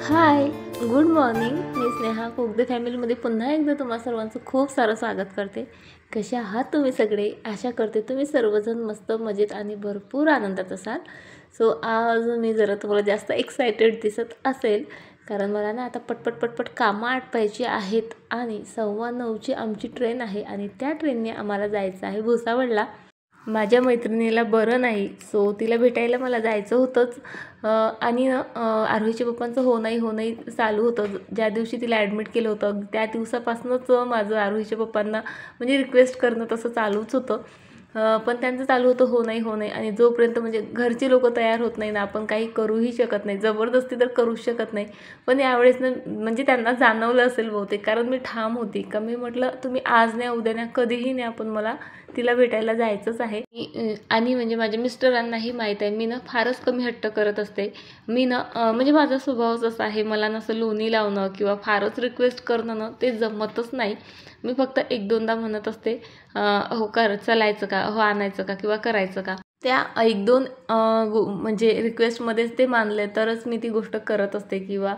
हाय, good morning. मी Sneha cook फॅमिलीमध्ये पुन्हा एकदा तुम्हा सर्वांचं खूप सारं स्वागत करते. कसे आहात तुम्ही सगळे? आशा करते तुम्ही सर्वजण मस्त मजेत आणि भरपूर आनंदात असाल. सो आज मी जरा तुम्हाला जास्त एक्सायटेड दिसत असेल, कारण मला ना आता पटपट कामं आटपायची आहेत आणि 9:15ची आमची ट्रेन आहे आणि त्या ट्रेनने आम्हाला जायचं आहे भुसावळला. माझ्या मैत्रिणीला बरं नाही, सो तिला भेटायला मला जायचं होतंच. आणि आरोहीच्या पप्पांचं हो नाही चालू होतं. ज्या दिवशी तिला ॲडमिट केलं होतं त्या दिवसापासूनच माझं आरोहीच्या पप्पांना म्हणजे रिक्वेस्ट करणं तसं चालूच होतं. पण त्यांचं चालू होतं हो नाही आणि जोपर्यंत म्हणजे घरची लोकं तयार होत नाही ना, आपण काही करूही शकत नाही. जबरदस्ती तर करूच शकत नाही. पण यावेळेस ना म्हणजे त्यांना जाणवलं असेल बहुतेक, कारण मी ठाम होती का मी म्हटलं तुम्ही आज न्या उद्या न्या कधीही न्या, पण मला तिला भेटायला जायचंच आहे. आणि म्हणजे माझ्या मिस्टरांनाही माहीत आहे मी ना फारच कमी हट्ट करत असते. मी ना म्हणजे माझा स्वभावच असा आहे, मला नसं लोणी लावणं किंवा फारच रिक्वेस्ट करणं ना ते जमतच नाही. मी फक्त 1-2दा म्हणत असते हो चलायचं का, हो आणायचं का किंवा करायचं का. त्या 1-2 म्हणजे रिक्वेस्टमध्येच ते मानले तरच मी ती गोष्ट करत असते किंवा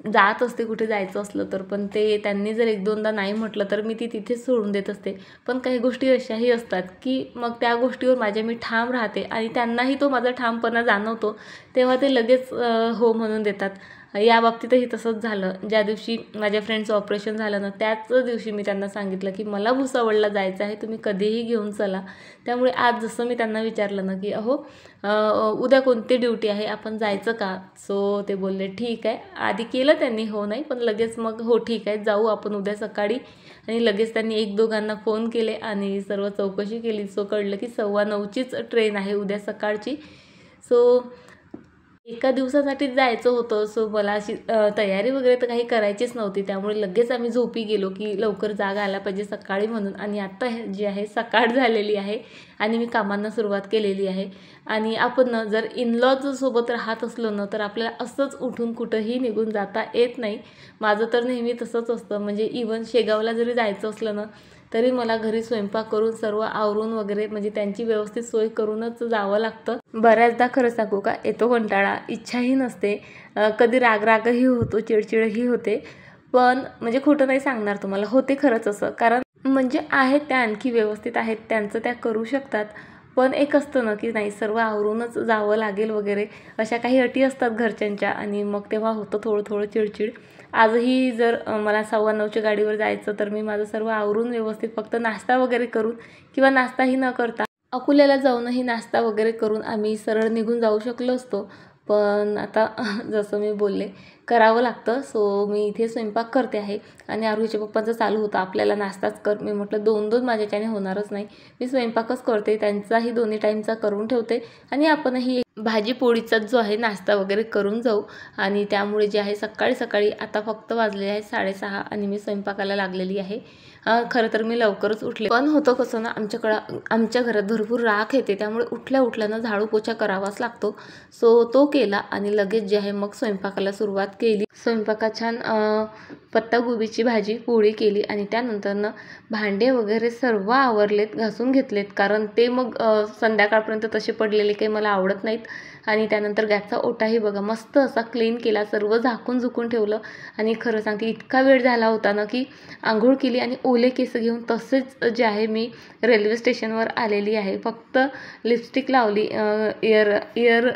जात असते कुठे जायचं असलं तर. पण ते त्यांनी जर 1-2दा नाही म्हटलं तर मी ती तिथेच सोडून देत असते. पण काही गोष्टी अशाही असतात की मग त्या गोष्टीवर मी ठाम राहते आणि त्यांनाही तो माझा ठामपणा जाणवतो, तेव्हा ते लगेच हो म्हणून देतात. या बाबतीतही तसंच झालं. ज्या दिवशी माझ्या फ्रेंडचं ऑपरेशन झालं ना, त्याच दिवशी मी त्यांना सांगितलं की मला भुसावळला जायचं आहे, तुम्ही कधीही घेऊन चला. त्यामुळे आज जसं मी त्यांना विचारलं ना की अहो उद्या कोणती ड्युटी आहे, आपण जायचं का? सो ते बोलले ठीक आहे. आधी केलं त्यांनी हो नाही, पण लगेच मग हो ठीक आहे जाऊ आपण उद्या सकाळी. आणि लगेच त्यांनी 1-2घांना फोन केले आणि सर्व चौकशी केली. सो कळलं की 9:15चीच ट्रेन आहे उद्या सकाळची. सो एका दिवसासाठीच जायचं होतं. सो मला अशी तयारी वगैरे तर काही करायचीच नव्हती. त्यामुळे लगेच आम्ही झोपी गेलो की लवकर जाग आला पाहिजे सकाळी म्हणून. आणि आत्ता जी आहे सकाळ झालेली आहे आणि मी कामांना सुरुवात केलेली आहे. आणि आपण ना जर इनलॉज सोबत राहत असलो ना, तर आपल्याला असंच उठून कुठंही निघून जाता येत नाही. माझं तर नेहमी तसंच असतं. म्हणजे इवन शेगावला जरी जायचं असलं ना, तरी मला घरी स्वयंपाक करून सर्व आवरून वगैरे म्हणजे त्यांची व्यवस्थित सोय करूनच जावं लागतं. बऱ्याचदा खरं सांगू का येतो कंटाळा, इच्छाही नसते, कधी रागही होतो, चिडचिडही होते. पण म्हणजे खोटं नाही सांगणार तुम्हाला, होते खरंच असं. कारण म्हणजे आहेत त्या आणखी व्यवस्थित आहेत, त्यांचं त्या करू शकतात. पण एक असतं ना की नाही सर्व आवरूनच जावं लागेल वगैरे, अशा काही अटी असतात घरच्यांच्या आणि मग तेव्हा होतं थोडं चिडचिड. आजही जर मला 9:15च्या गाडीवर जायचं तर मी माझं सर्व आवरून व्यवस्थित फक्त नाश्ता वगैरे करून किंवा नाश्ताही न करता अकोल्याला जाऊनही नाश्ता वगैरे करून आम्ही सरळ निघून जाऊ शकलो असतो. पण आता जसं मी बोलले करावं लागतं. सो मी इथे स्वयंपाक करते आहे आणि आरोहीच्या पप्पांचं चालू होतं आपल्याला नाश्ताच कर. मी म्हटलं 2-2 माझ्याच्याने होणारच नाही, मी स्वयंपाकच करते, त्यांचाही दोन्ही टाईमचा करून ठेवते आणि आपणही भाजी पोळीचाच जो आहे नाश्ता वगैरे करून जाऊ. आणि त्यामुळे जे आहे सकाळी आता फक्त वाजलेले आहे 6:30 आणि मी स्वयंपाकाला लागलेली आहे. खरं तर मी लवकरच उठले, पण होतं कसं ना आमच्या घरात भरपूर राख येते, त्यामुळे उठल्या झाडू पोछा करावाच लागतो. सो तो केला आणि लगेच जे आहे मग स्वयंपाकाला सुरुवात केली. स्वयंपाकात छान पत्तागोबीची भाजी पोळी केली आणि त्यानंतरनं भांडे वगैरे सर्व आवरलेत, घासून घेतलेत, कारण ते मग संध्याकाळपर्यंत तसे पडलेले काही मला आवडत नाहीत. आणि त्यानंतर गॅसचा ओटाही बघा मस्त असा क्लीन केला, सर्व झाकून झुकून ठेवलं. आणि खरं सांगते इतका वेळ झाला होता ना की आंघोळ केली आणि ओले केस घेऊन तसेच जे आहे मी रेल्वे स्टेशनवर आलेली आहे. फक्त लिपस्टिक लावली,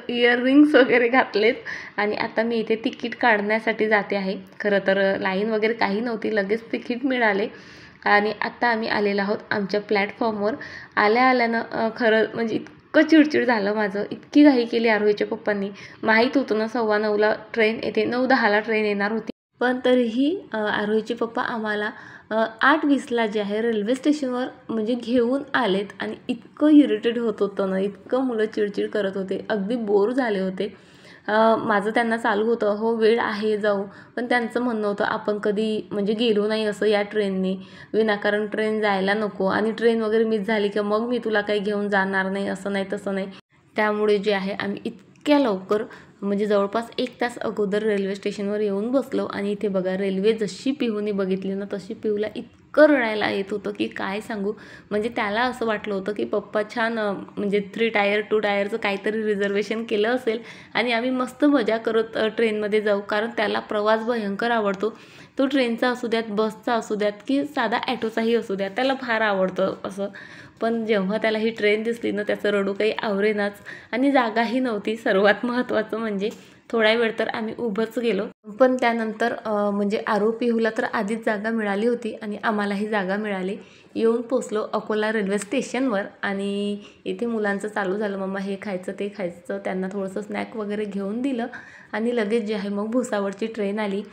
इयरिंग्स वगैरे घातलेत आणि आता मी इथे तिकीट काढण्यासाठी जाते आहे. खरं तर लाईन वगैरे काही नव्हती, लगेच तिकीट मिळाले आणि आत्ता आम्ही आलेलो आहोत आमच्या प्लॅटफॉर्मवर. आल्यानं खरं म्हणजे इतकं चिडचिड झालं माझं, इतकी घाई केली आरोहीच्या पप्पांनी. माहीत होतं ना 9:15ला ट्रेन येते, 9:10ला ट्रेन येणार होती, पण तरीही आरोहीचे पप्पा आम्हाला 8:20ला जे आहे रेल्वे स्टेशनवर म्हणजे घेऊन आलेत. आणि इतकं इरिटेट होत होतं ना, इतकं मुलं चिडचिड करत होते, अगदी बोर झाले होते. माझं त्यांना चालू होतं हो वेळ आहे जाऊ, पण त्यांचं म्हणणं होतं आपण कधी म्हणजे गेलो नाही असं या ट्रेनने, विनाकारण ट्रेन जायला नको आणि ट्रेन वगैरे मिस झाली की मग मी तुला काही घेऊन जाणार नाही, असं नाही तसं नाही. त्यामुळे जे आहे आम्ही इतक्या लवकर म्हणजे जवळपास 1 तास अगोदर रेल्वे स्टेशनवर येऊन बसलो. आणि इथे बघा रेल्वे जशी पिहूने बघितली ना तशी पिहूला इतकं रडायला येत होतं की काय सांगू. म्हणजे त्याला असं वाटलं होतं की पप्पा छान म्हणजे 3 टायर 2 टायरचं काहीतरी रिझर्वेशन केलं असेल आणि आम्ही मस्त मजा करत ट्रेनमध्ये जाऊ, कारण त्याला प्रवास भयंकर आवडतो. तो ट्रेनचा असू द्यात, बसचा असू द्यात की साधा ॲटोचाही असू द्यात, त्याला फार आवडतं असं. पण जेव्हा त्याला ही ट्रेन दिसली ना, त्याचं रडू काही आवरेनाच आणि जागाही नव्हती. सर्वात महत्त्वाचं म्हणजे थोडा वेळ तर आम्ही उभंच गेलो. पण त्यानंतर म्हणजे पिहूला तर आधीच जागा मिळाली होती आणि आम्हालाही जागा मिळाली. येऊन पोचलो अकोला रेल्वे स्टेशनवर आणि इथे मुलांचं चालू झालं, मम्मा हे खायचं ते खायचं. त्यांना थोडंसं स्नॅक वगैरे घेऊन दिलं आणि लगेच जे आहे मग भुसावळची ट्रेन आली.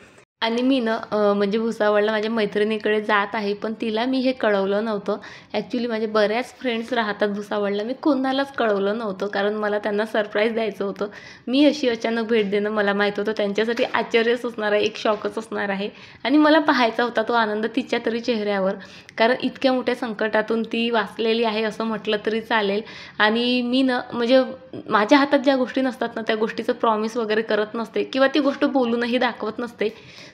आणि मी ना म्हणजे भुसावळला माझ्या मैत्रिणीकडे जात आहे, पण तिला मी हे कळवलं नव्हतं. ॲक्च्युली माझे बऱ्याच फ्रेंड्स राहतात भुसावळला. मी कोणालाच कळवलं नव्हतं, कारण मला त्यांना सरप्राईज द्यायचं होतं. मी अशी अचानक भेट देणं मला माहीत होतं त्यांच्यासाठी आश्चर्यच असणार आहे, एक शॉकच असणार आहे. आणि मला पाहायचा होता तो आनंद तिच्या तरी चेहऱ्यावर, कारण इतक्या मोठ्या संकटातून ती वाचलेली आहे असं म्हटलं तरी चालेल. आणि मी ना म्हणजे माझ्या हातात ज्या गोष्टी नसतात ना, त्या गोष्टीचं प्रॉमिस वगैरे करत नसते किंवा ती गोष्ट बोलूनही दाखवत नसते.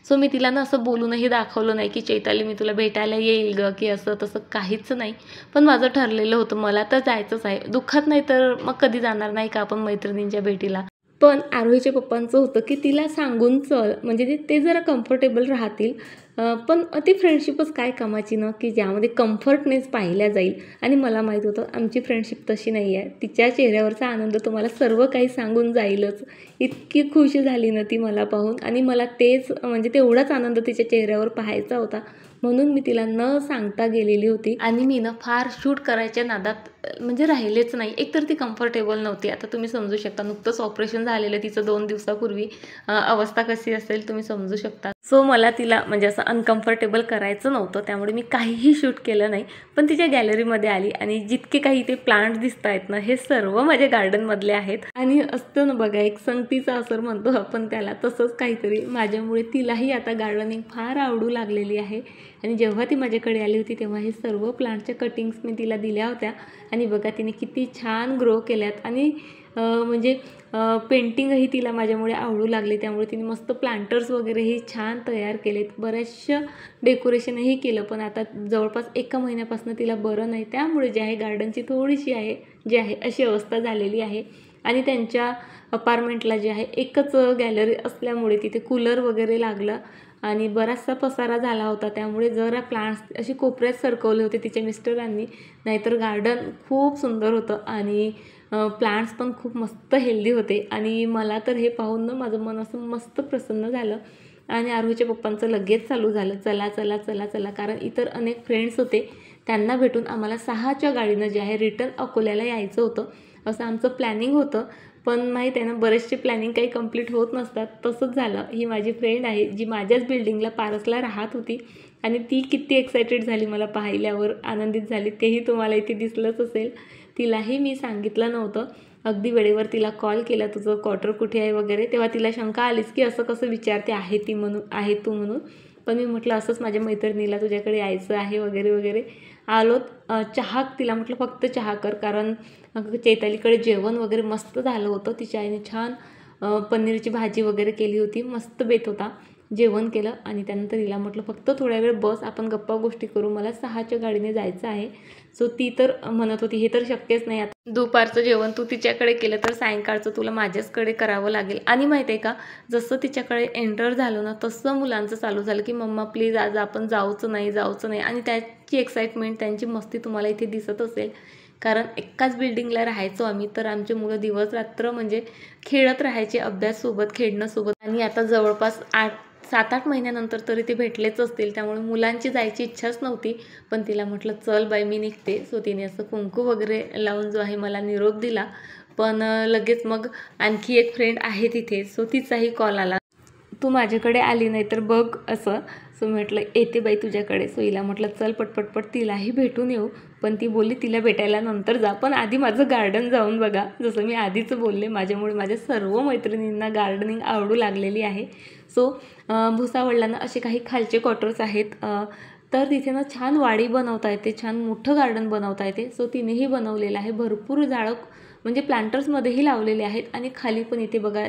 सो मी तिला ना असं बोलूनही दाखवलं नाही की चैताली मी तुला भेटायला येईल गं, की असं तसं काहीच नाही. पण माझं ठरलेलं होतं मला तर जायचंच आहे. दुःखात नाही तर मग कधी जाणार नाही का आपण मैत्रिणींच्या भेटीला. पण आरोहीच्या पप्पांचं होतं की तिला सांगून चल, म्हणजे ते जरा कम्फर्टेबल राहतील. पण ती फ्रेंडशिपच काय कामाची ना, की ज्यामध्ये कम्फर्टनेस पाहिल्या जाईल. आणि मला माहीत होतं आमची फ्रेंडशिप तशी नाही आहे. तिच्या चेहऱ्यावरचा आनंद तुम्हाला सर्व काही सांगून जाईलच. इतकी खुश झाली ना ती मला पाहून आणि मला तेच म्हणजे तेवढाच आनंद तिच्या चेहऱ्यावर पाहायचा होता. म्हणून मी तिला न सांगता गेलेली होती आणि मी ना फार शूट करायच्या नादात म्हणजे राहिलेच नाही. एकतर ती कम्फर्टेबल नव्हती. आता तुम्ही समजू शकता, नुकतंच ऑपरेशन झालेलं तिचं 2 दिवसापूर्वी. अवस्था कशी असेल तुम्ही समजू शकता. सो मला तिला म्हणजे असं अनकम्फर्टेबल करायचं नव्हतं, त्यामुळे मी काहीही शूट केलं नाही. पण तिच्या गॅलरीमध्ये आली आणि जितके काही ते प्लांट दिसत आहेत ना, हे सर्व माझ्या गार्डनमधले आहेत. आणि असतं ना बघा, एक संगतीचा असर म्हणतो आपण त्याला, तसंच काहीतरी माझ्यामुळे तिलाही आता गार्डनिंग फार आवडू लागलेली आहे. आणि जेव्हा ती माझ्याकडे आली होती तेव्हा हे सर्व प्लांटच्या कटिंग्स मी तिला दिल्या होत्या आणि बघा तिने किती छान ग्रो केल्यात. आणि म्हणजे पेंटिंगही तिला माझ्यामुळे आवडू लागले, त्यामुळे तिने मस्त प्लांटर्स वगैरेही छान तयार केलेत. बऱ्याचशा डेकोरेशनही केलं, पण आता जवळपास 1 महिन्यापासून तिला बरं नाही, त्यामुळे जे आहे गार्डनची थोडीशी जी आहे अशी अवस्था झालेली आहे. आणि त्यांच्या अपार्टमेंटला जे आहे एकच गॅलरी असल्यामुळे तिथे कूलर वगैरे लागला आणि बराचसा पसारा झाला होता, त्यामुळे जरा प्लांट्स असे कोपऱ्यात सरकवले होते तिच्या मिस्टरांनी. नाहीतर गार्डन खूप सुंदर होतं आणि प्लांट्स पण खूप मस्त हेल्दी होते. आणि मला तर हे पाहून ना माझं मन असं मस्त प्रसन्न झालं. आणि आरोहीच्या पप्पांचं लगेच चालू झालं, चला चला चला चला, कारण इतर अनेक फ्रेंड्स होते, त्यांना भेटून आम्हाला 6च्या गाडीनं जे आहे रिटर्न अकोल्याला यायचं होतं असं आमचं प्लॅनिंग होतं. पण माहीत आहे ना, बरेचसे प्लॅनिंग काही कंप्लीट होत नसतात. तसंच झालं. ही माझी फ्रेंड आहे जी माझ्याच बिल्डिंगला पारसला राहत होती आणि ती किती एक्सायटेड झाली मला पाहिल्यावर, आनंदित झाली, तेही तुम्हाला इथे दिसलंच असेल. तिलाही मी सांगितलं नव्हतं. अगदी वेळेवर तिला कॉल केला, तुझं क्वार्टर कुठे आहे वगैरे. तेव्हा तिला शंका आलीच की असं कसं विचारते आहे तू म्हणून. पण मी म्हटलं असंच माझ्या मैत्रिणीला तुझ्याकडे यायचं आहे वगैरे वगैरे. आलो. चहा तिला म्हटलं फक्त चहा कर, कारण चैतालीकडे जेवण वगैरे मस्त झालं होतं. तिच्या आईने छान पनीरची भाजी वगैरे केली होती, मस्त बेत होता. जेवण केलं आणि त्यानंतर तिला म्हटलं फक्त थोड्या वेळ बस, आपण गप्पा गोष्टी करू, मला 6च्या गाडीने जायचं आहे. सो ती तर म्हणत होती हे तर शक्यच नाही, आता दुपारचं जेवण तू तिच्याकडे केलं तर सायंकाळचं तुला माझ्याचकडे करावं लागेल. आणि माहिती आहे का, जसं तिच्याकडे एंटर झालो ना तसं मुलांचं चालू झालं की मम्मा प्लीज आज आपण जाऊचं नाही. आणि त्याची एक्साइटमेंट, त्यांची मस्ती तुम्हाला इथे दिसत असेल, कारण एकाच बिल्डिंगला राहायचो आम्ही, तर आमचे मुलं दिवस रात्र म्हणजे खेळत राहायचे, अभ्याससोबत खेळणंसोबत. आणि आता जवळपास 7-8 महिन्यानंतर तरी ते भेटलेच असतील, त्यामुळे मुलांची जायची इच्छाच नव्हती. पण तिला म्हटलं चल बाई मी निघते. सो तिने असं कुंकू वगैरे लावून जो आहे मला निरोप दिला. पण लगेच मग आणखी एक फ्रेंड आहे तिथे, सो तिचाही कॉल आला, तू माझ्याकडे आली नाही तर बघ असं. सो म्हटलं येते बाई तुझ्याकडे. सो हिला म्हटलं चल पटपटपट तिलाही भेटून येऊ. पण ती बोलली तिला भेटायला नंतर जा, पण आधी माझं गार्डन जाऊन बघा. जसं मी आधीच बोलले, माझ्यामुळे माझ्या सर्व मैत्रिणींना गार्डनिंग आवडू लागलेली आहे. सो भुसावळला ना असे काही खालचे क्वार्टर्स आहेत, तर तिथे ना छान वाडी बनवता येते, छान मोठं गार्डन बनवता येते. सो तिनेही बनवलेलं आहे. भरपूर झाडं म्हणजे प्लांटर्समध्येही लावलेले आहेत आणि खाली पण इथे बघा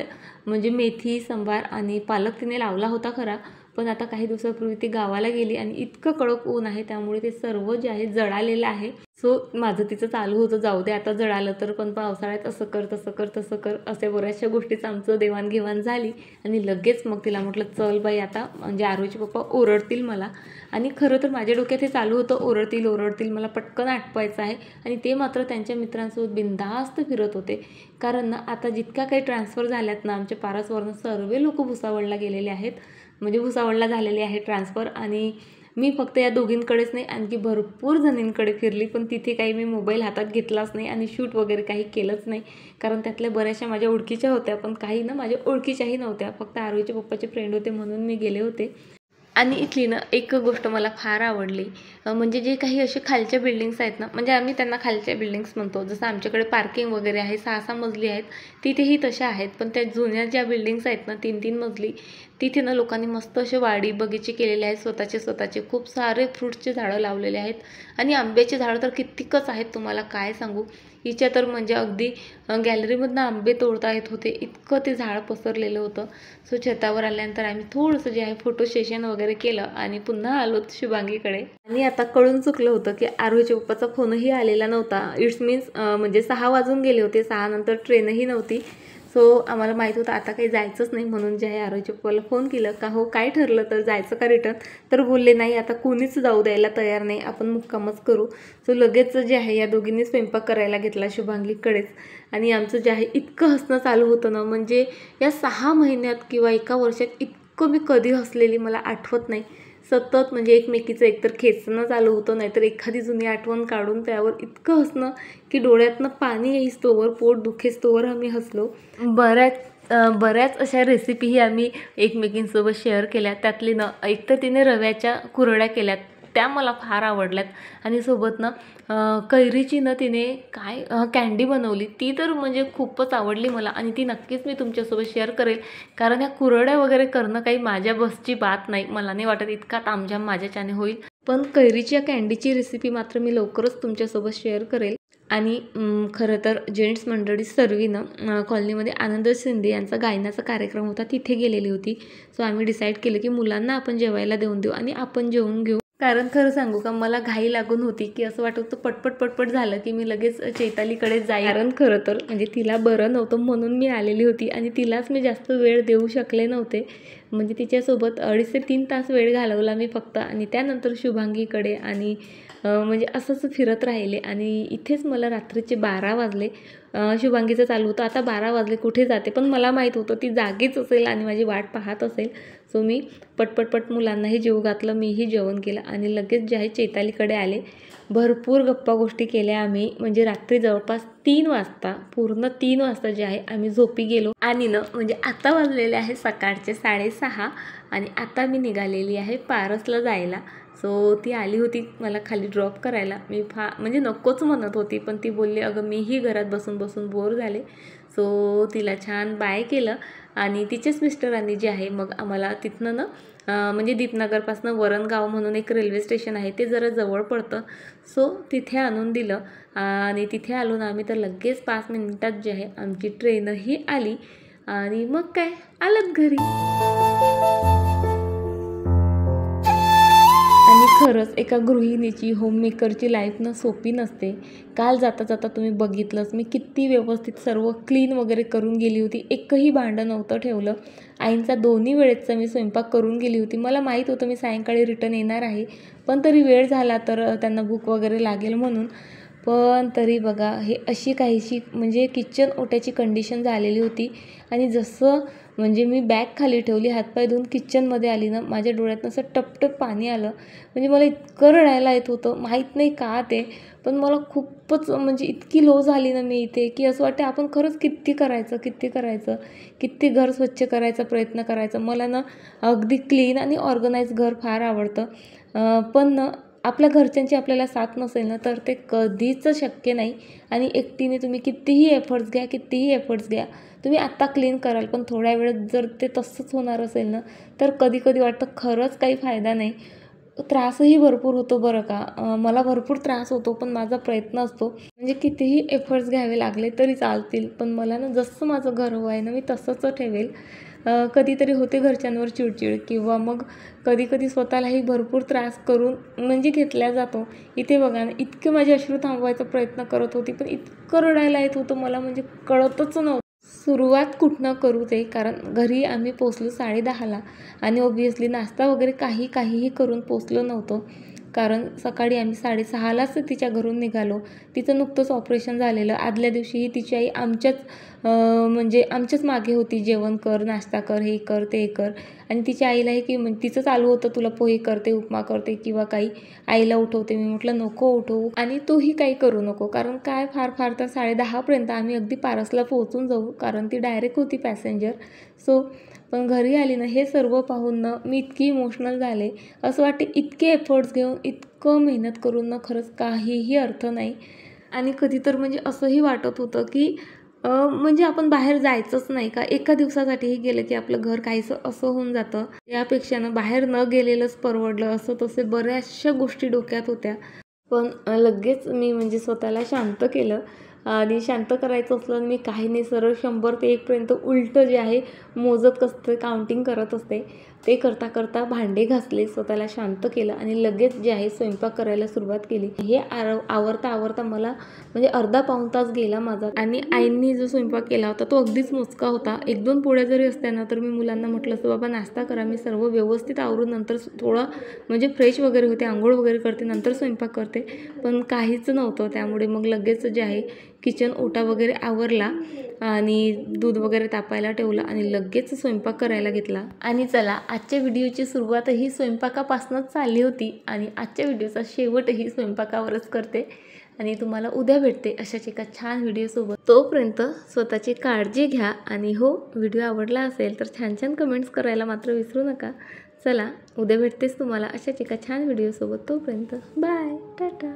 म्हणजे मेथी, संबार आणि पालक तिने लावला होता खरा, पण आता काही दिवसापूर्वी ती गावाला गेली आणि इतकं कडक ऊन आहे त्यामुळे ते सर्व जे आहे जळालेलं आहे. सो माझं तिचं चालू होतं, जाऊ दे आता जळालं तर, पण पावसाळ्यात असं कर तसं कर तसं कर असे बऱ्याचशा गोष्टीचं आमचं देवाणघेवाण झाली. आणि लगेच मग तिला म्हटलं चल बाई आता, म्हणजे आरोहीचे पप्पा ओरडतील मला. आणि खरं तर माझ्या डोक्यात हे चालू होतं, ओरडतील मला पटकन आटपायचं आहे. आणि ते मात्र त्यांच्या मित्रांसोबत बिनधास्त फिरत होते. कारण ना आता जितक्या काही ट्रान्सफर झाल्यात ना आमच्या पारसवरनं सर्व लोक भुसावळला गेलेले आहेत, म्हणजे भुसावळला झालेले आहे ट्रान्सफर. आणि मी फक्त या दोघींकडेच नाही, आणखी भरपूर जणींकडे फिरली, पण तिथे काही मी मोबाईल हातात घेतलाच नाही आणि शूट वगैरे काही केलंच नाही. कारण त्यातल्या बऱ्याचशा माझ्या ओळखीच्या होत्या, पण काही ना माझ्या ओळखीच्याही नव्हत्या, फक्त आरोहीच्या पप्पाचे फ्रेंड होते म्हणून मी गेले होते. आणि इथली ना एक गोष्ट मला फार आवडली, म्हणजे जे काही असे खालच्या बिल्डिंग्स आहेत ना, म्हणजे आम्ही त्यांना खालच्या बिल्डिंग्स म्हणतो. जसं आमच्याकडे पार्किंग वगैरे आहे, 6-6 मजली आहेत, तिथेही तशा आहेत. पण त्या जुन्या ज्या बिल्डिंग्स आहेत ना 3-3 मजली, तिथे ना लोकांनी मस्त असे वाडी बगीचे केलेले आहेत स्वतःचे. खूप सारे फ्रूट्सचे झाडं लावलेले आहेत. आणि आंब्याची झाडं तर कितीकच आहेत, तुम्हाला काय सांगू. हिच्या तर म्हणजे अगदी गॅलरीमधनं आंबे तोडता येत होते, इतकं ते झाड पसरलेलं होतं. सो छतावर आल्यानंतर आम्ही थोडंसं जे आहे फोटो सेशन वगैरे केलं आणि पुन्हा आलो शुभांगीकडे. आणि आता कळून चुकलं होतं की आरोहीच्या पप्पाचा फोनही आलेला नव्हता. इट्स मीन्स म्हणजे 6 वाजून गेले होते, 6 नंतर ट्रेनही नव्हती. सो आम्हाला माहीत होतं आता काही जायचंच नाही, म्हणून जे आहे आरोहीच्या पप्पाला फोन केलं का हो काय ठरलं तर जायचं का रिटर्न. तर बोलले नाही आता कोणीच जाऊ द्यायला तयार नाही, आपण मुक्कामच करू. सो लगेच जे आहे या दोघींनी स्वयंपाक करायला घेतला शुभांगीकडेच. आणि आमचं जे आहे इतकं हसणं चालू होतं ना, म्हणजे या 6 महिन्यात किंवा एका वर्षात इतकं मी कधी हसलेली मला आठवत नाही. सतत म्हणजे एकमेकीचं एकतर खेचणं चालू होतं, नाहीतर एखादी जुनी आठवण काढून त्यावर इतकं हसणं की डोळ्यातनं पाणी येईस्तोवर, पोट दुखेस्तोवर आम्ही हसलो. बऱ्याच अशा रेसिपीही आम्ही एकमेकींसोबत शेअर केल्या. त्यातली ना एकतर तिने रव्याच्या कुरड्या केल्यात, त्या मला फार आवडल्यात. आणि सोबत ना कैरीची ना तिने काय कँडी बनवली, ती तर म्हणजे खूपच आवडली मला. आणि ती नक्कीच मी तुमच्यासोबत शेअर करेल, कारण ह्या कुरड्या वगैरे करणं काही माझ्या बसची बात नाही. मला नाही वाटत इतका तामझाम माझ्याच्याने होईल, पण कैरीच्या कँडीची रेसिपी मात्र मी लवकरच तुमच्यासोबत शेअर करेल. आणि खरं तर जेंट्स मंडळी सर्वीनं कॉलनीमध्ये आनंद शिंदे यांचा गायनाचा कार्यक्रम होता, तिथे गेलेली होती. सो आम्ही डिसाईड केलं की मुलांना आपण जेवायला देऊन देऊ आणि आपण जेवून घेऊ. कारण खरं सांगू का, मला घाई लागून होती की असं वाटत होतं पटपट झालं की मी लगेच चैतालीकडे जाईल. कारण खरं तर म्हणजे तिला बरं नव्हतं म्हणून मी आलेली होती आणि तिलाच मी जास्त वेळ देऊ शकले नव्हते. म्हणजे तिच्यासोबत 2.5 ते 3 तास वेळ घालवला मी फक्त. आणि त्यानंतर शुभांगीकडे आणि म्हणजे असंच फिरत राहिले. आणि इथेच मला रात्रीचे 12 वाजले. शुभांगीचं चालू होतं आता 12 वाजले कुठे जाते, पण मला माहीत होतं ती जागीच असेल आणि माझी वाट पाहत असेल. सो मी पटपट मुलांनाही जेवू घातलं, मीही जेवण केलं आणि लगेच जे आहे चैतालीकडे आले. भरपूर गप्पा गोष्टी केल्या आम्ही, म्हणजे रात्री जवळपास 3 वाजता, पूर्ण 3 वाजता जे आहे आम्ही झोपी गेलो. आणि न म्हणजे आता वाजलेले आहे सकाळचे 6:30 आणि आता मी निघालेली आहे पारसला जायला. सो ती आली होती मला खाली ड्रॉप करायला. मी म्हणजे नकोच म्हणत होती, पण ती बोलली अगं मीही घरात बसून बोर झाले. सो तिला छान बाय केलं आणि तिचेच मिस्टरांनी जे आहे मग आम्हाला तिथनं ना म्हणजे दीपनगरपासून वरणगाव म्हणून एक रेल्वे स्टेशन आहे, ते जरा जवळ पडतं. सो तिथे आणून दिलं आणि तिथे आलो ना आम्ही तर लगेच 5 मिनिटात जे आहे आमची ट्रेनही आली आणि मग काय आलत घरी. आणि खरंच एका गृहिणीची, होममेकरची लाईफ ना सोपी नसते. काल जाता तुम्ही बघितलंच मी किती व्यवस्थित सर्व क्लीन वगैरे करून गेली होती, एकही भांडं नव्हतं ठेवलं. आईंचा 2 वेळेचा मी स्वयंपाक करून गेली होती. मला माहीत होतं मी सायंकाळी रिटर्न येणार आहे, पण तरी वेळ झाला तर त्यांना भूक वगैरे लागेल म्हणून. पण तरी बघा हे अशी काहीशी म्हणजे किचन ओट्याची कंडिशन झालेली होती. आणि जसं म्हणजे मी बॅग खाली ठेवली, हातपाय धुवून किचनमध्ये आली ना, माझ्या डोळ्यातनं असं टपटप पाणी आलं. म्हणजे मला इतकं रडायला येत होतं, माहीत नाही का ते, पण मला खूपच म्हणजे इतकी लो झाली ना मी इथे की असं वाटतं आपण खरंच किती करायचं, किती घर स्वच्छ करायचा प्रयत्न करायचा. मला ना अगदी क्लीन आणि ऑर्गनाइज घर फार आवडतं, पण ना आपल्या घरच्यांची आपल्याला साथ नसेल ना तर ते कधीच शक्य नाही. आणि एकटीने तुम्ही कितीही एफर्ट्स घ्या तुम्ही आत्ता क्लीन कराल, पण थोड्या वेळात जर ते तसंच होणार असेल ना तर कधी वाटतं खरंच काही फायदा नाही. त्रासही भरपूर होतो बरं का, मला भरपूर त्रास होतो, पण माझा प्रयत्न असतो म्हणजे कितीही एफर्ट्स घ्यावे लागले तरी चालतील, पण मला ना जसं माझं घर हवं आहे ना मी तसंच ठेवेल. कधीतरी होते घरच्यांवर चिडचिड किंवा मग कधी कधी स्वतःलाही भरपूर त्रास करून म्हणजे घेतला जातो. इथे बघा ना, इतके माझे अश्रू थांबवायचा प्रयत्न करत होती, पण इतकं रडायला येत होतं मला, म्हणजे कळतच नव्हतं सुरुवात कुठनं करू ते. कारण घरी आम्ही पोचलो 10:30ला आणि ऑब्व्हियसली नाश्ता वगैरे काहीही करून पोचलो नव्हतो. कारण सकाळी आम्ही 6:30लाच तिच्या घरून निघालो. तिचं नुकतंच ऑपरेशन झालेलं. आदल्या दिवशीही तिची आई म्हणजे आमच्याच मागे होती, जेवण कर, नाश्ता कर, हे कर, ते कर. आणि तिच्या आईलाही की तिचं चालू होतं, तुला पोहे करते, उपमा करते किंवा काही, आईला उठवते. मी म्हटलं नको उठवू आणि तूही काही करू नको, कारण काय फार तर 10:30पर्यंत आम्ही अगदी पारसला पोहोचून जाऊ, कारण ती डायरेक्ट होती पॅसेंजर. पण घरी आली ना, हे सर्व पाहून ना मी इतकी इमोशनल झाले. असं वाटते इतके एफर्ट्स घेऊन, इतकं मेहनत करून ना खरंच काहीही अर्थ नाही. आणि कधी तर म्हणजे असंही वाटत होतं की म्हणजे आपण बाहेर जायचंच नाही का, एका दिवसासाठीही गेलं की आपलं घर काहीसं असं होऊन जातं. यापेक्षा ना बाहेर न गेलेलंच परवडलं. असं तसे बऱ्याचशा गोष्टी डोक्यात होत्या. पण लगेच मी म्हणजे स्वतःला शांत केलं आणि शांत करायचं असलं मी काही नाही, सरळ 100 ते 1पर्यंत उलटं जे आहे मोजत असते, काउंटिंग करत असते. ते करता भांडे घासले, स्वतःला शांत केलं आणि लगेच जे आहे स्वयंपाक करायला सुरुवात केली. हे आवरता मला म्हणजे अर्धा पाऊण तास गेला माझा. आणि आईंनी जो स्वयंपाक केला होता तो अगदीच मोजका होता. 1-2 पोळ्या जरी असत्या ना, तर मी मुलांना म्हटलं असतं, बाबा नाश्ता करा, मी सर्व व्यवस्थित आवरून नंतर थोडं म्हणजे फ्रेश वगैरे होते, आंघोळ वगैरे करते, नंतर स्वयंपाक करते. पण काहीच नव्हतं. त्यामुळे मग लगेच जे आहे किचन ओटा वगैरे आवरला आणि दूध वगैरे तापायला ठेवलं आणि लगेच स्वयंपाक करायला घेतला. आणि चला, आजच्या व्हिडिओची सुरुवातही स्वयंपाकापासूनच चालली होती आणि आजच्या व्हिडिओचा शेवटही स्वयंपाकावरच करते. आणि तुम्हाला उद्या भेटते अशाच एका छान व्हिडिओसोबत. तोपर्यंत स्वतःची काळजी घ्या आणि हो, व्हिडिओ आवडला असेल तर छान कमेंट्स करायला मात्र विसरू नका. चला, उद्या भेटतेच तुम्हाला अशाच एका छान व्हिडिओसोबत. तोपर्यंत बाय, टाटा.